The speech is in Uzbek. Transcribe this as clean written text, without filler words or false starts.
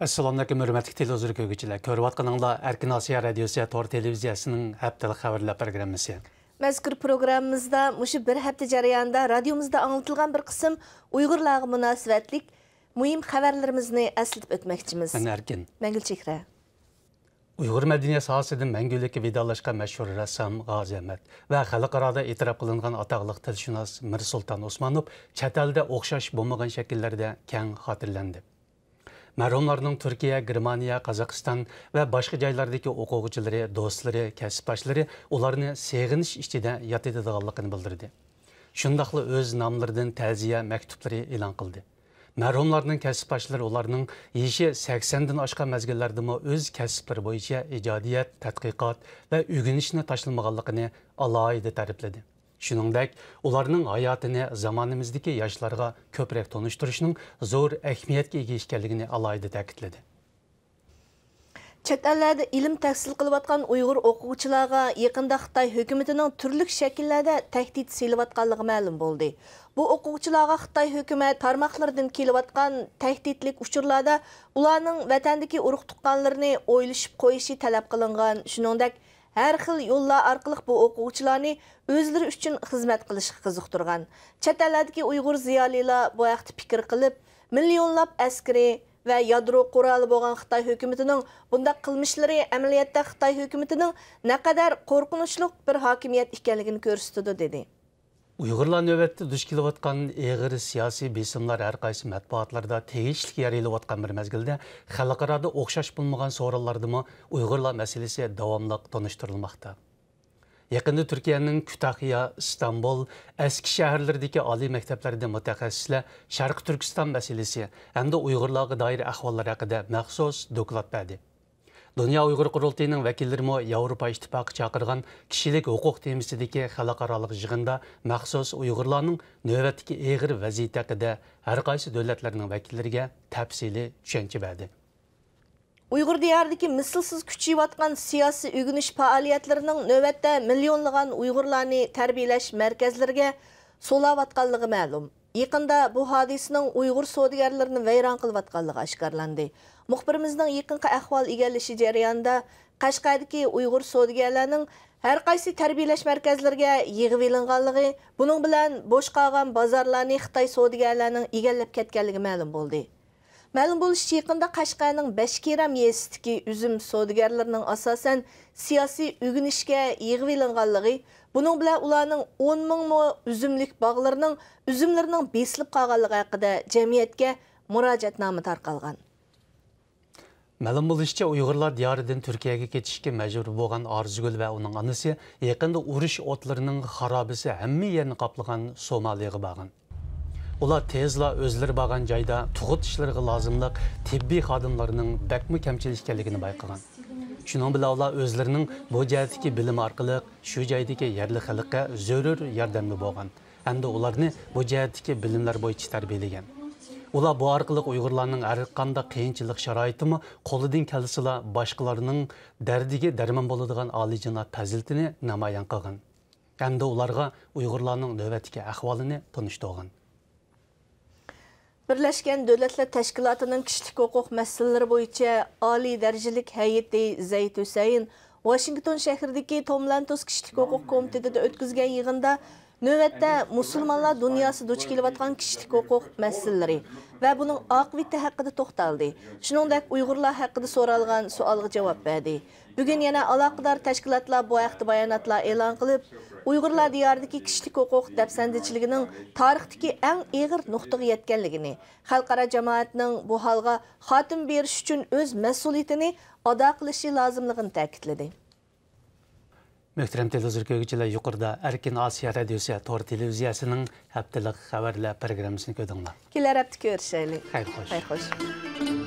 Assalamu alaykum, hörmətli televizor görgüçülər. Görüb atqanыңlar Erkin Asiya Radiosu Tor televiziyasının həftəlik xəbərlər proqramısı. Məzkur proqramımızda muşu bir həftə jarayonida radiomuzda anlatılğan bir qism Uyğurlarga münasibətlik mühim xəbərlərimizni əslitib ötməkçimiz. Mən Erkin. Mən Gülçehra. Uyğur mədəniyyət sahəsində məngülikə vidalaşqan məşhur rəssam G'azi Ahmad və xalqarada etiraf qılınğan ataqlıq tilşünas Mir Sultan Osmanov çət eldə oxşaş bolmagan şəkillərdə kən xatırlandı. Mərhumlarning Türkiye, Germaniya, Qozog'iston və başqa joylardagi o'quvchilari, do'stlari, kasbdoshlari ularni seg'inish ichida yod etadiganligini bildirdi. Shundaqla o'z nomlaridan ta'ziya maktublari e'lon qildi. Mərhumlarning kasbdoshlari ularning yeshi 80 dan oshgan mezgillardami o'z kasblari bo'yicha ijodiyat, tadqiqot va o'rganishni tashlamaganligini alohida ta'rifladi. Shuningdek, ularning hayotini zamonimizdagi yoshlarga ko'proq tanishtirishning zo'r ahamiyatga ega ekanligini alohida ta'kidladi. Chet ellarda ilm tahsil qilayotgan Uyg'ur o'quvchilarga yaqinda Xitoy hukumatining turli shakllarda tahdid selayotganligi ma'lum bo'ldi. Bu o'quvchilarga Xitoy hukumat tarmoqlaridan kelayotgan tahdidlik uchurlarda ularning vatandagi urug' tuqqanlarini o'ylashib qo'yishi talab qilingan. Shuningdek, her xil yollar arqılıq bu o'quvchilarni o'zlari uchun xizmat qilishga qiziqtirgan. Chet eldagi Uyg'ur ziyolilar bu haqda fikr qilib, millionlab askari va yadro quroli bo'lgan Xitoy hukumatining bundaq qilmishlari amaliyotda Xitoy hukumatining naqadar qo'rqinchli bir hokimiyat ekanligini ko'rsatdi dedi. Uyg'urlar navbatda duch kelayotgan og'ir siyosiy besimlar har qaysi matbuotlarda tegishli yer elayotgan bir mezgilda xalqarada o'xshash bo'lmagan so'rovlardami Uyg'urlar masalasi davomli tanishtirilmoqda. Yaqinda Turkiyaning Kütahya, İstanbul, eski shaharlardagi oliy maktablarda mutaxassislar Sharq Turkiston masalasi hamda Uyg'urlarga doir ahvollar haqida maxsus doklad berdi. Dünya Uyghur Qurultayının vəkillərimi Avropa İttifaqı çağırğan kişilik hüquq temisidəki xalqaralıq yığında məxsus Uyğurlarının növbətdəki ağır vəziyyəti haqqında hər qaysı dövlətlərinin vəkillərinə təfsili düşənçə verdi. Uyghur diyarındaki mislsiz küçüyotgan siyasi ögünüş fəaliyyətlərinin növbətdə milyonlagan Uyghurlarni tərbiyələş mərkəzlərə solavatqanlığı məlum. Yaqında bu hadisenin Uyghur savdogarlarini vayron qilayotganligi oshkorlandi. Muxbirimizning yaqinqi ahvol egallashi jarayonida Qashqardagi Uyghur savdogarlarining har qaysi tarbiyalash markazlariga yig'ib elinganligi, buning bilan bo'sh qolgan bozorlarni Xitoy savdogarlarining egallab ketganligi ma'lum bo'ldi. Ma'lum bo'lishicha, yaqinda Qashqarning Bashkiram yesidagi uzum savdogarlarining asosan siyosiy o'ginishga yig'ib elinganligi, buning bilan ularning 10 ming uzumlik bog'larining uzumlarining besilib qolganligi haqida jamiyatga murojaatnoma tarqalgan. Ma'lum bo'lishicha, Uyg'urlar diyoridan Turkiyaga ketishga majbur bo'lgan Arzugul va uning onasi yaqinda urush o'tlarining xarobisi hamma yerni qoplagan Somaliyaga borgan. Ular tezla o'zlari borgan joyda tug'ut ishlariga lozimliq tibbiy xodimlarining bakmi kamchilik ekanligini bayqagan. Shuning bilan ular o'zlarining bu jihatdagi bilim orqali shu joydagi yerli xalqqa zarur yordamli bo'lgan hamda ularni bu jihatdagi bilimlar bo'yicha tarbiyalagan. Ular bu orqali Uyg'urlarning har qanday qiyinchilik sharoitimi qo'lidan kelsa boshqalarning dardiga darmon bo'ladigan oliyjanob fazilatini namoyon qilgan. Hamda ularga Uyg'urlarning navbatdagi ahvolini tanishtirgan. Birleşken Devletler Teşkilatı'nın kişilik hukuk meseleleri boyunca Ali Dereceli Heyeti Zeyt Hüseyin, Washington şehirdeki Tom Lantos Kişilik Hukuk Komitesi'de ötküzgen yığında növbette Müslümanlar dünyası duç kelivatkan kişilik hukuk meseleleri ve bunun akıbeti hakkında toxtaldı. Şuningdek Uyg'urlar hakkında soralgan sualga cevap verdi. Bugün yana alaqadar teşkilatlar bu haqda bayonotlar e'lon qilib, Uyg'urlar diyarındaki kişilik hukuk depsendiçiliğinin tarixdeki en ağır nuqtaga yetkenligini, xalqaro jamoatning bu halga xatim berish uchun o'z mas'uliyatini ado qilishi lozimligini ta'kidladi. Muhtaram televizor ko'ruvchilar, yuqorida Erkin Asiya Radiosu Tor televiziyasining haftalik xabarlar programmasini ko'rdinglar. Kelar hafta ko'rishaylik. Xayr xo'sh.